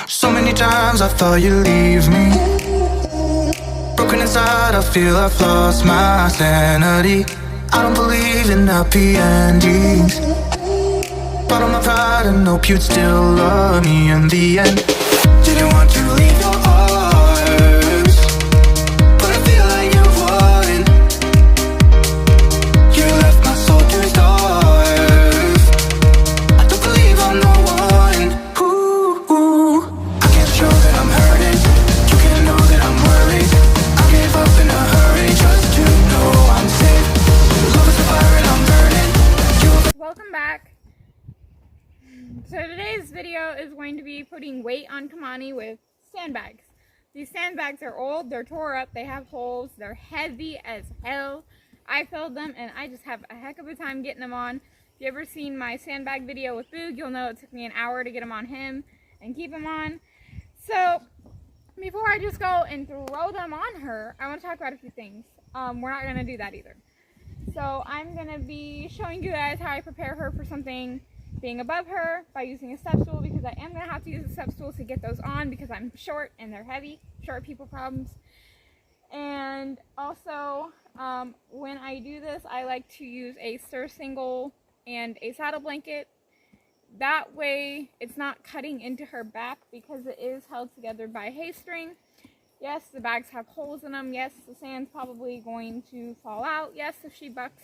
So many times I thought you'd leave me. Broken inside, I feel I've lost my sanity. I don't believe in happy endings. Bottle my pride and hope you'd still love me in the end. Didn't want to leave your arms, but I feel like you won. You left my soul to starve. I don't believe I'm the one. Ooh, I can't show that I'm hurting. You can't know that I'm worried. I gave up in a hurry just to know I'm safe. Love is a fire and I'm burning. Welcome back. So today's video is going to be putting weight on Kimanie with sandbags. These sandbags are old, they're tore up, they have holes, they're heavy as hell. I filled them and I just have a heck of a time getting them on. If you ever seen my sandbag video with Boog, you'll know it took me an hour to get them on him and keep them on. So before I just go and throw them on her, I want to talk about a few things. We're not going to do that either. So I'm going to be showing you guys how I prepare her for something being above her by using a step stool, because I am going to have to use a step stool to get those on because I'm short and they're heavy. Short people problems. And also, when I do this, I like to use a stir single and a saddle blanket. That way it's not cutting into her back because it is held together by hay string. Yes, the bags have holes in them. Yes, the sand's probably going to fall out. Yes, if she bucks,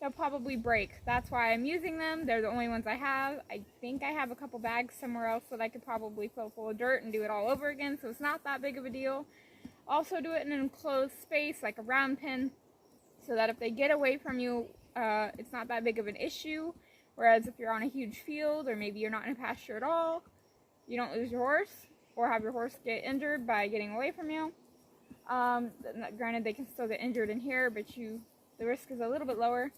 they'll probably break. That's why I'm using them. They're the only ones I have. I think I have a couple bags somewhere else that I could probably fill full of dirt and do it all over again, so it's not that big of a deal. Also do it in an enclosed space, like a round pen, so that if they get away from you, it's not that big of an issue. Whereas if you're on a huge field, or maybe you're not in a pasture at all, you don't lose your horse, or have your horse get injured by getting away from you. Granted, they can still get injured in here, but the risk is a little bit lower.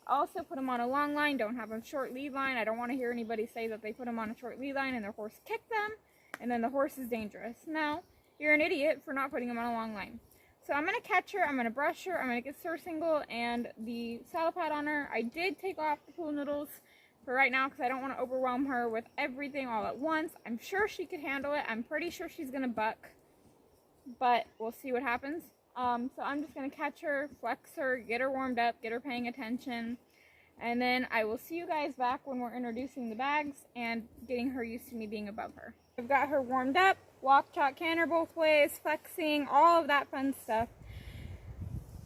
I also put them on a long line, don't have a short lead line. I don't want to hear anybody say that they put them on a short lead line and their horse kicked them, and then the horse is dangerous. No, you're an idiot for not putting them on a long line. So I'm going to catch her, I'm going to brush her, I'm going to get stir single and the saddle pad on her. I did take off the pool noodles for right now because I don't want to overwhelm her with everything all at once. I'm sure she could handle it. I'm pretty sure she's going to buck, but we'll see what happens. So I'm just going to catch her, flex her, get her warmed up, get her paying attention, and then I will see you guys back when we're introducing the bags and getting her used to me being above her. I've got her warmed up, walk, chalk, canter both ways, flexing, all of that fun stuff.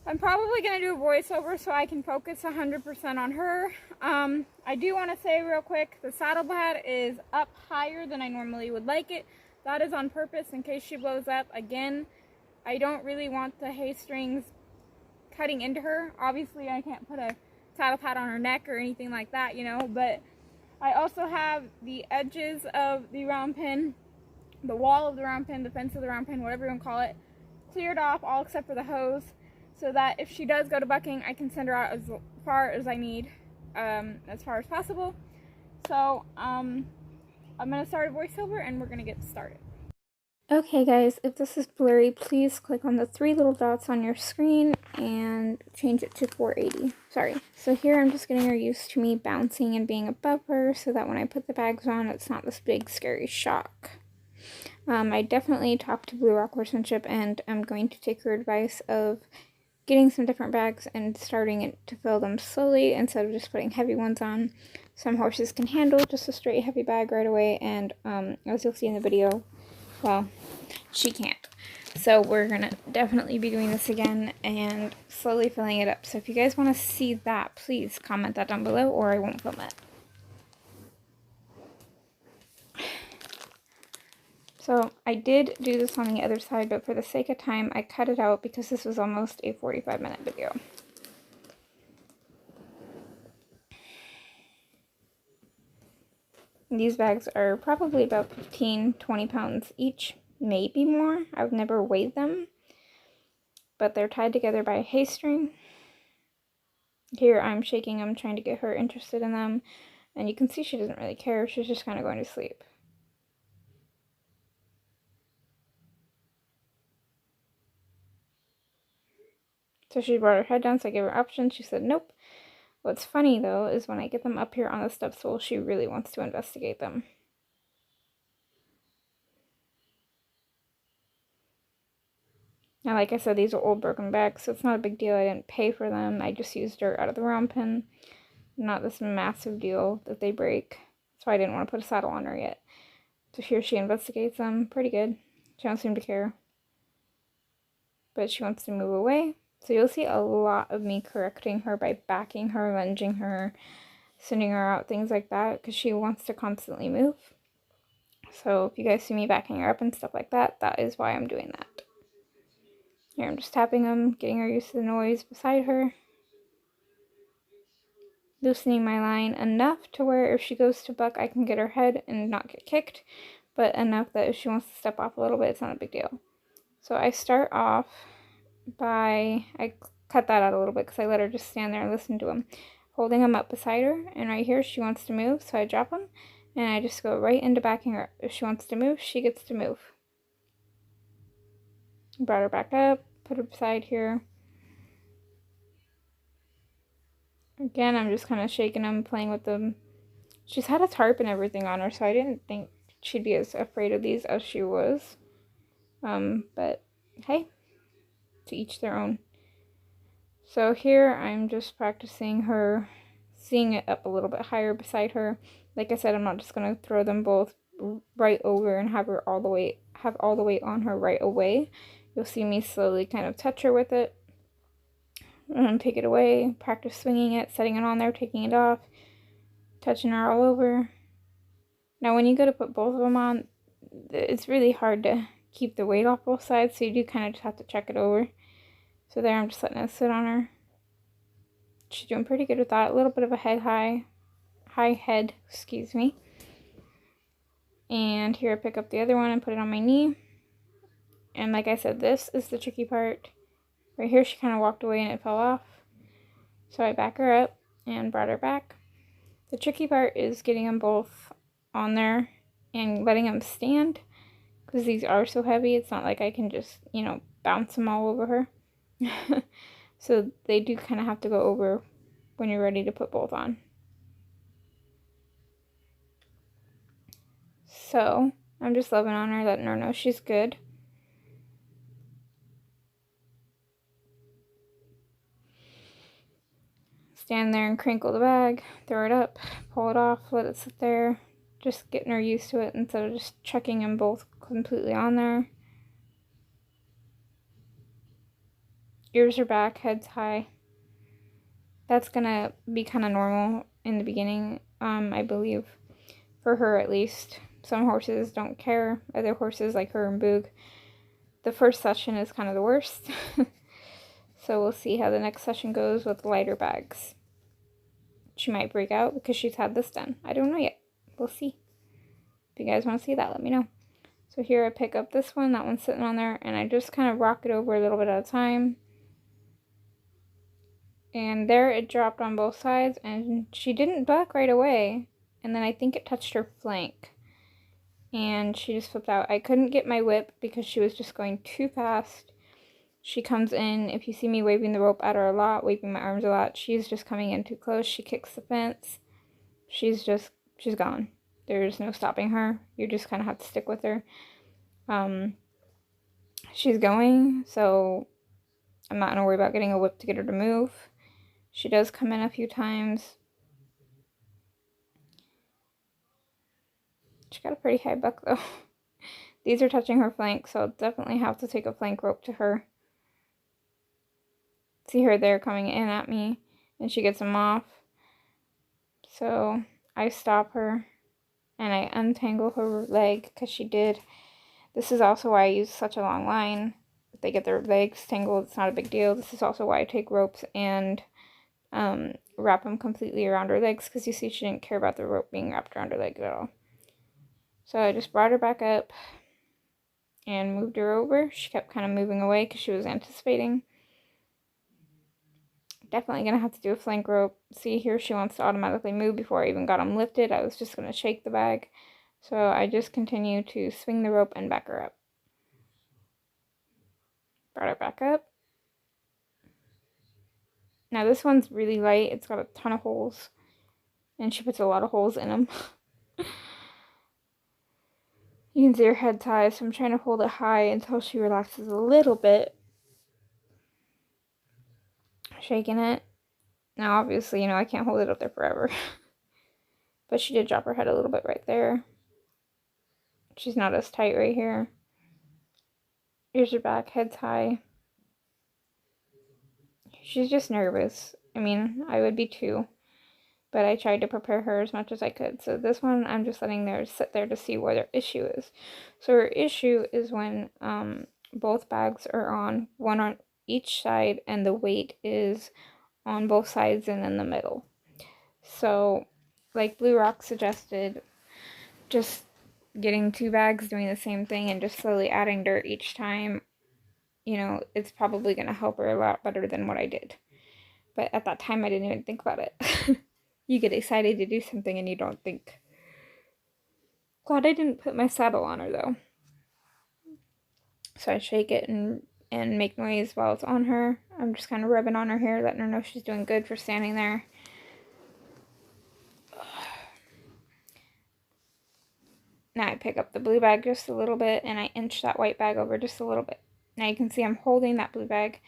I'm probably going to do a voiceover so I can focus 100% on her. I do want to say real quick, the saddle pad is up higher than I normally would like it. That is on purpose in case she blows up. Again, I don't really want the hay strings cutting into her. Obviously, I can't put a saddle pad on her neck or anything like that, you know, but I also have the edges of the round pen, the wall of the round pen, the fence of the round pen, whatever you want to call it, cleared off all except for the hose, so that if she does go to bucking, I can send her out as far as I need, as far as possible. So, I'm going to start a voiceover and we're going to get started. Okay guys, if this is blurry, please click on the 3 little dots on your screen and change it to 480. Sorry. So here I'm just getting her used to me bouncing and being above her so that when I put the bags on, it's not this big scary shock. I definitely talked to Blue Rock Horsemanship and I'm going to take her advice of getting some different bags and starting it to fill them slowly instead of just putting heavy ones on. Some horses can handle just a straight heavy bag right away, and as you'll see in the video, well, she can't. So we're going to definitely be doing this again and slowly filling it up. So if you guys want to see that, please comment that down below or I won't film it. So I did do this on the other side, but for the sake of time, I cut it out because this was almost a 45-minute video. These bags are probably about 15-20 pounds each, maybe more. I've never weighed them, but they're tied together by a hay string. Here I'm shaking them, trying to get her interested in them, and you can see she doesn't really care. She's just kind of going to sleep. So she brought her head down, so I gave her options. She said nope. What's funny, though, is when I get them up here on the step stool, she really wants to investigate them. Now, like I said, these are old broken bags, so it's not a big deal. I didn't pay for them. I just used dirt out of the round pen. Not this massive deal that they break. So I didn't want to put a saddle on her yet. So here she investigates them. Pretty good. She don't seem to care. But she wants to move away. So you'll see a lot of me correcting her by backing her, lunging her, sending her out, things like that, because she wants to constantly move. So if you guys see me backing her up and stuff like that, that is why I'm doing that. Here I'm just tapping them, getting her used to the noise beside her. Loosening my line enough to where if she goes to buck, I can get her head and not get kicked, but enough that if she wants to step off a little bit, it's not a big deal. So I start off by, I cut that out a little bit because I let her just stand there and listen to him, holding him up beside her, and right here she wants to move, so I drop him, and I just go right into backing her up. If she wants to move, she gets to move. Brought her back up, put her beside here. Again, I'm just kind of shaking them, playing with them. She's had a tarp and everything on her, so I didn't think she'd be as afraid of these as she was. But hey, to each their own. So here I'm just practicing her, seeing it up a little bit higher beside her. Like I said, I'm not just going to throw them both right over and have her all the weight on her right away. You'll see me slowly kind of touch her with it. And take it away, practice swinging it, setting it on there, taking it off, touching her all over. Now when you go to put both of them on, it's really hard to keep the weight off both sides, so you do kind of just have to check it over. So there, I'm just letting it sit on her. She's doing pretty good with that. A little bit of a high head, excuse me. And here I pick up the other one and put it on my knee. And like I said, this is the tricky part. Right here, she kind of walked away and it fell off. So I back her up and brought her back. The tricky part is getting them both on there and letting them stand, because these are so heavy. It's not like I can just, bounce them all over her. So they do kind of have to go over when you're ready to put both on. So I'm just loving on her, letting her know she's good. Stand there and crinkle the bag, throw it up, pull it off, let it sit there. Just getting her used to it instead of just chucking them both completely on there. Ears are back, head's high. That's gonna be kind of normal in the beginning, I believe. For her at least. Some horses don't care. Other horses like her and Boog, the first session is kind of the worst. So we'll see how the next session goes with lighter bags. She might break out because she's had this done. I don't know yet. We'll see. If you guys want to see that, let me know. So here I pick up this one. That one's sitting on there. And I just kind of rock it over a little bit at a time. And there it dropped on both sides. And she didn't buck right away. And then I think it touched her flank. And she just flipped out. I couldn't get my whip because she was just going too fast. She comes in, if you see me waving the rope at her a lot, waving my arms a lot, she's just coming in too close. She kicks the fence. She's gone. There's no stopping her. You just kind of have to stick with her. She's going, so I'm not going to worry about getting a whip to get her to move. She does come in a few times. She got a pretty high buck, though. These are touching her flank, so I'll definitely have to take a flank rope to her. See her there coming in at me, and she gets them off. So I stop her, and I untangle her leg, because she did. This is also why I use such a long line. If they get their legs tangled, it's not a big deal. This is also why I take ropes and wrap them completely around her legs, because you see she didn't care about the rope being wrapped around her leg at all. So I just brought her back up and moved her over. She kept kind of moving away because she was anticipating. Definitely going to have to do a flank rope. See here, she wants to automatically move before I even got them lifted. I was just going to shake the bag. So I just continue to swing the rope and back her up. Brought her back up. Now this one's really light. It's got a ton of holes. And she puts a lot of holes in them. You can see her head's high, so I'm trying to hold it high until she relaxes a little bit. shaking it. Now, obviously, I can't hold it up there forever. But she did drop her head a little bit right there. She's not as tight right here. Ears are back, head's high. She's just nervous. I mean, I would be too. But I tried to prepare her as much as I could. So this one, I'm just letting her sit there to see what her issue is. So her issue is when both bags are on, one on each side, and the weight is on both sides and in the middle. So, like Blue Rock suggested, just getting 2 bags, doing the same thing, and just slowly adding dirt each time, it's probably going to help her a lot better than what I did. But at that time, I didn't even think about it. You get excited to do something and you don't think. Glad I didn't put my saddle on her, though. So I shake it and make noise while it's on her. I'm just kind of rubbing on her hair, letting her know she's doing good for standing there. Now I pick up the blue bag just a little bit, and I inch that white bag over just a little bit. Now you can see I'm holding that blue bag,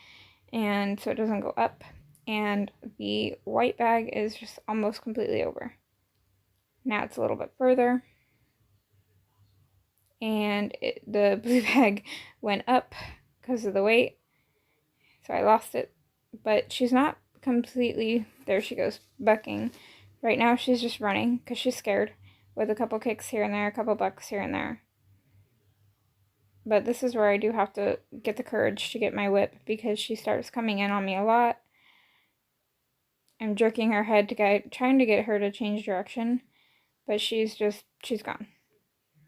and so it doesn't go up. And the white bag is just almost completely over. Now it's a little bit further. And the blue bag went up because of the weight. So I lost it. But she's not completely, there she goes, bucking. Right now she's just running because she's scared, with a couple kicks here and there, a couple bucks here and there. But this is where I do have to get the courage to get my whip, because she starts coming in on me a lot. I'm jerking her head trying to get her to change direction, but she's gone.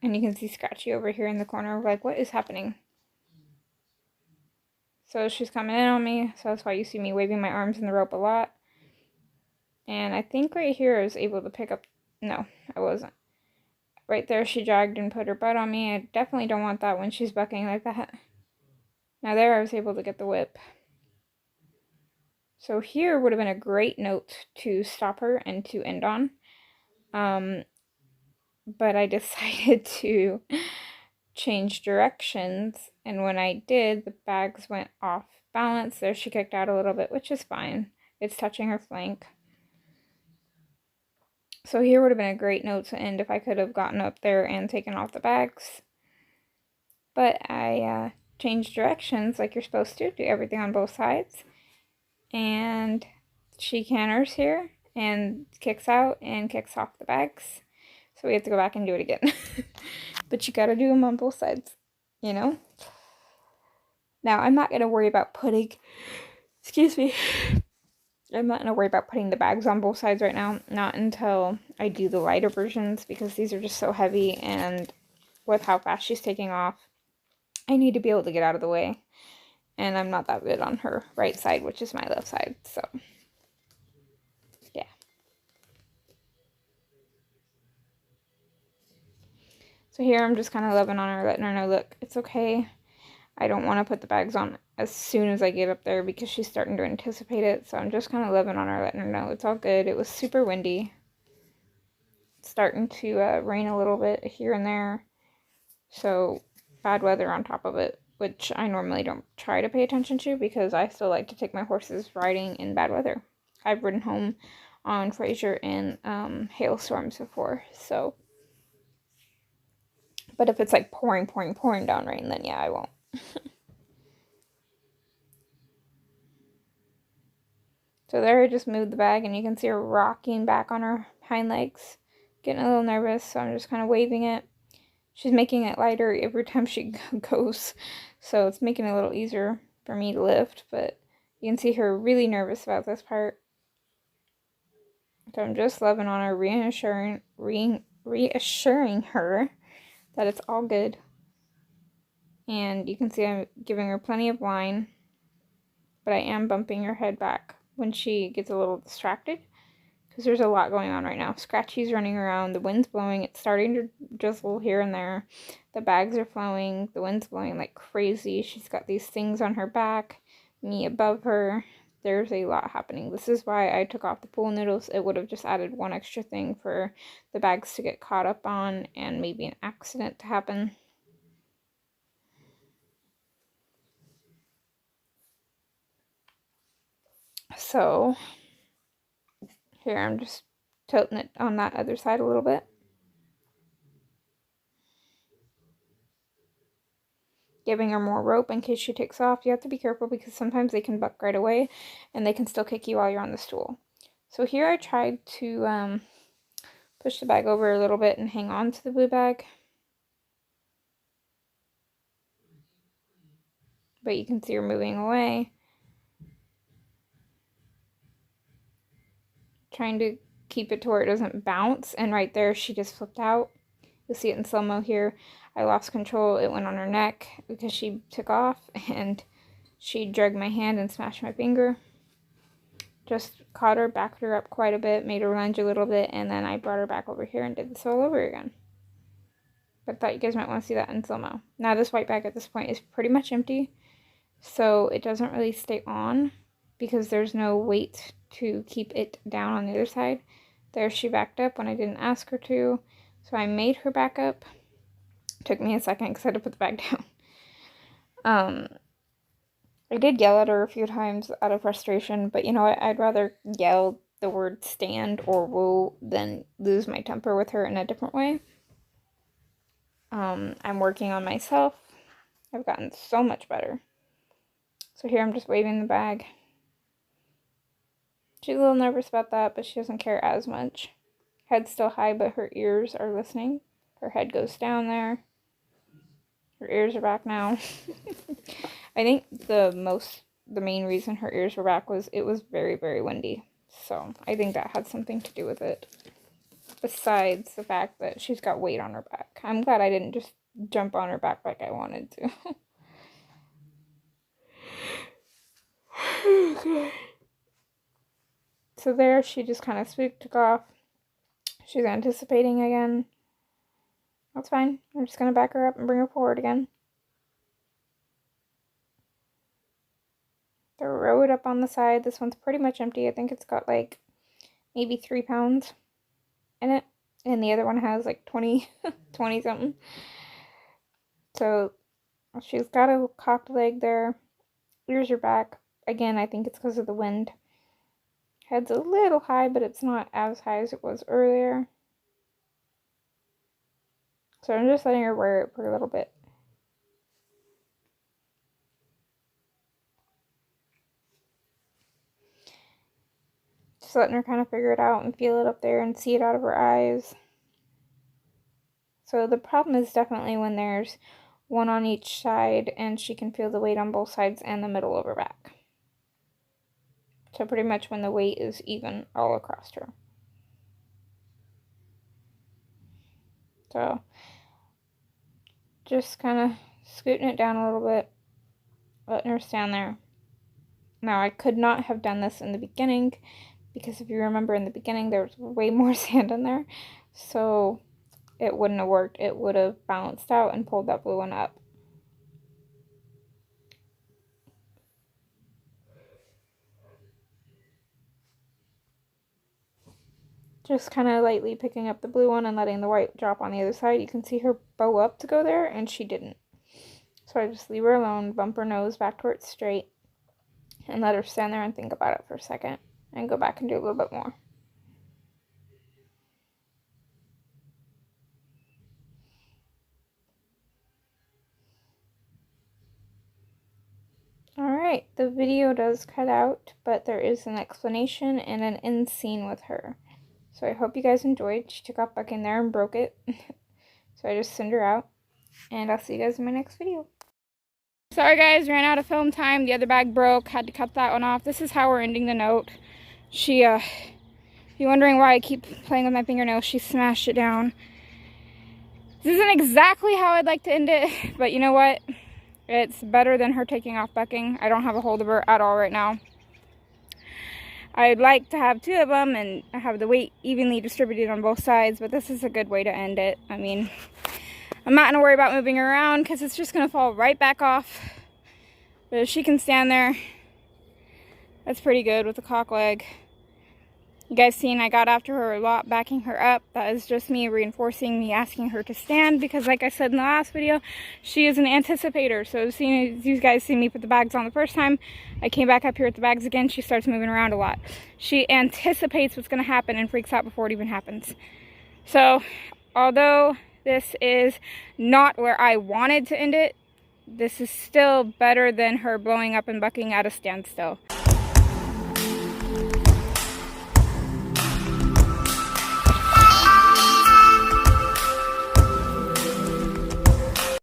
And you can see Scratchy over here in the corner, like, what is happening? So she's coming in on me, so that's why you see me waving my arms in the rope a lot. And I think right here I was able to pick up, no, I wasn't. Right there she dragged and put her butt on me. I definitely don't want that when she's bucking like that. Now there I was able to get the whip. So here would have been a great note to stop her and to end on. But I decided to change directions, and when I did, the bags went off balance. There she kicked out a little bit, which is fine. It's touching her flank. So here would have been a great note to end if I could have gotten up there and taken off the bags. But I changed directions like you're supposed to, do everything on both sides. And she canters here and kicks out and kicks off the bags. So we have to go back and do it again. But you gotta do them on both sides, Now, I'm not gonna worry about putting, I'm not gonna worry about putting the bags on both sides right now. Not until I do the lighter versions, because these are just so heavy, and with how fast she's taking off, I need to be able to get out of the way. And I'm not that good on her right side, which is my left side, so yeah. So here I'm just kind of loving on her, letting her know, look, it's okay. I don't want to put the bags on as soon as I get up there, because she's starting to anticipate it. So I'm just kind of loving on her, letting her know it's all good. It was super windy. It's starting to rain a little bit here and there. So bad weather on top of it, which I normally don't try to pay attention to, because I still like to take my horses riding in bad weather. I've ridden home on Fraser in hailstorms before, so. But if it's like pouring down rain, then yeah, I won't. So there I just moved the bag, and you can see her rocking back on her hind legs, getting a little nervous, so I'm just kind of waving it. She's making it lighter every time she goes, so it's making it a little easier for me to lift, but you can see her really nervous about this part. So I'm just loving on her, reassuring her that it's all good. And you can see I'm giving her plenty of line, but I am bumping her head back when she gets a little distracted, because there's a lot going on right now. Scratchy's running around, the wind's blowing, it's starting to drizzle here and there, the bags are flowing, the wind's blowing like crazy, she's got these things on her back, me above her. There's a lot happening. This is why I took off the pool noodles. It would have just added one extra thing for the bags to get caught up on, and maybe an accident to happen. So here I'm just tilting it on that other side a little bit. Giving her more rope in case she takes off. You have to be careful because sometimes they can buck right away and they can still kick you while you're on the stool. So here I tried to push the bag over a little bit and hang on to the blue bag. But you can see her moving away. Trying to keep it to where it doesn't bounce, and right there she just flipped out. You'll see it in slow-mo here. I lost control. It went on her neck because she took off, and she dragged my hand and smashed my finger. Just caught her, backed her up quite a bit, made her lunge a little bit, and then I brought her back over here and did this all over again. But I thought you guys might want to see that in slow-mo. Now this white bag at this point is pretty much empty, so it doesn't really stay on because there's no weight to keep it down on the other side. There she backed up when I didn't ask her to, so I made her back up. It took me a second because I had to put the bag down. I did yell at her a few times out of frustration, but you know what? I'd rather yell the word stand or woo than lose my temper with her in a different way. I'm working on myself. I've gotten so much better. So here I'm just waving the bag. She's a little nervous about that, but she doesn't care as much. Head's still high, but her ears are listening. Her head goes down there. Her ears are back now. I think the main reason her ears were back was it was very, very windy. So I think that had something to do with it. Besides the fact that she's got weight on her back. I'm glad I didn't just jump on her back like I wanted to. Okay. So there, she just kind of took off. She's anticipating again. That's fine. I'm just going to back her up and bring her forward again. Throw it up on the side. This one's pretty much empty. I think it's got like maybe 3 pounds in it. And the other one has like 20 something. So she's got a cocked leg there. Ears are back. Again, I think it's because of the wind. Head's a little high, but it's not as high as it was earlier. So I'm just letting her wear it for a little bit. Just letting her kind of figure it out and feel it up there and see it out of her eyes. So the problem is definitely when there's one on each side and she can feel the weight on both sides and the middle of her back. So pretty much when the weight is even all across her. So just kind of scooting it down a little bit, letting her stand there. Now I could not have done this in the beginning because if you remember in the beginning there was way more sand in there. So it wouldn't have worked. It would have balanced out and pulled that blue one up. Just kind of lightly picking up the blue one and letting the white drop on the other side. You can see her bow up to go there, and she didn't. So I just leave her alone, bump her nose back to where it's straight, and let her stand there and think about it for a second, and go back and do a little bit more. Alright, the video does cut out, but there is an explanation and an end scene with her. So I hope you guys enjoyed. She took off bucking there and broke it. So I just sent her out. And I'll see you guys in my next video. Sorry guys, ran out of film time. The other bag broke. Had to cut that one off. This is how we're ending the note. She, if you're wondering why I keep playing with my fingernails, she smashed it down. This isn't exactly how I'd like to end it. But you know what? It's better than her taking off bucking. I don't have a hold of her at all right now. I'd like to have 2 of them and have the weight evenly distributed on both sides, but this is a good way to end it. I mean, I'm not going to worry about moving her around because it's just going to fall right back off. But if she can stand there, that's pretty good with the cock leg. You guys seen I got after her a lot, backing her up. That is just me reinforcing me asking her to stand, because like I said in the last video, she is an anticipator. So as soon as you guys see me put the bags on the first time, I came back up here with the bags again, she starts moving around a lot. She anticipates what's going to happen and freaks out before it even happens. So although this is not where I wanted to end it, this is still better than her blowing up and bucking at a standstill.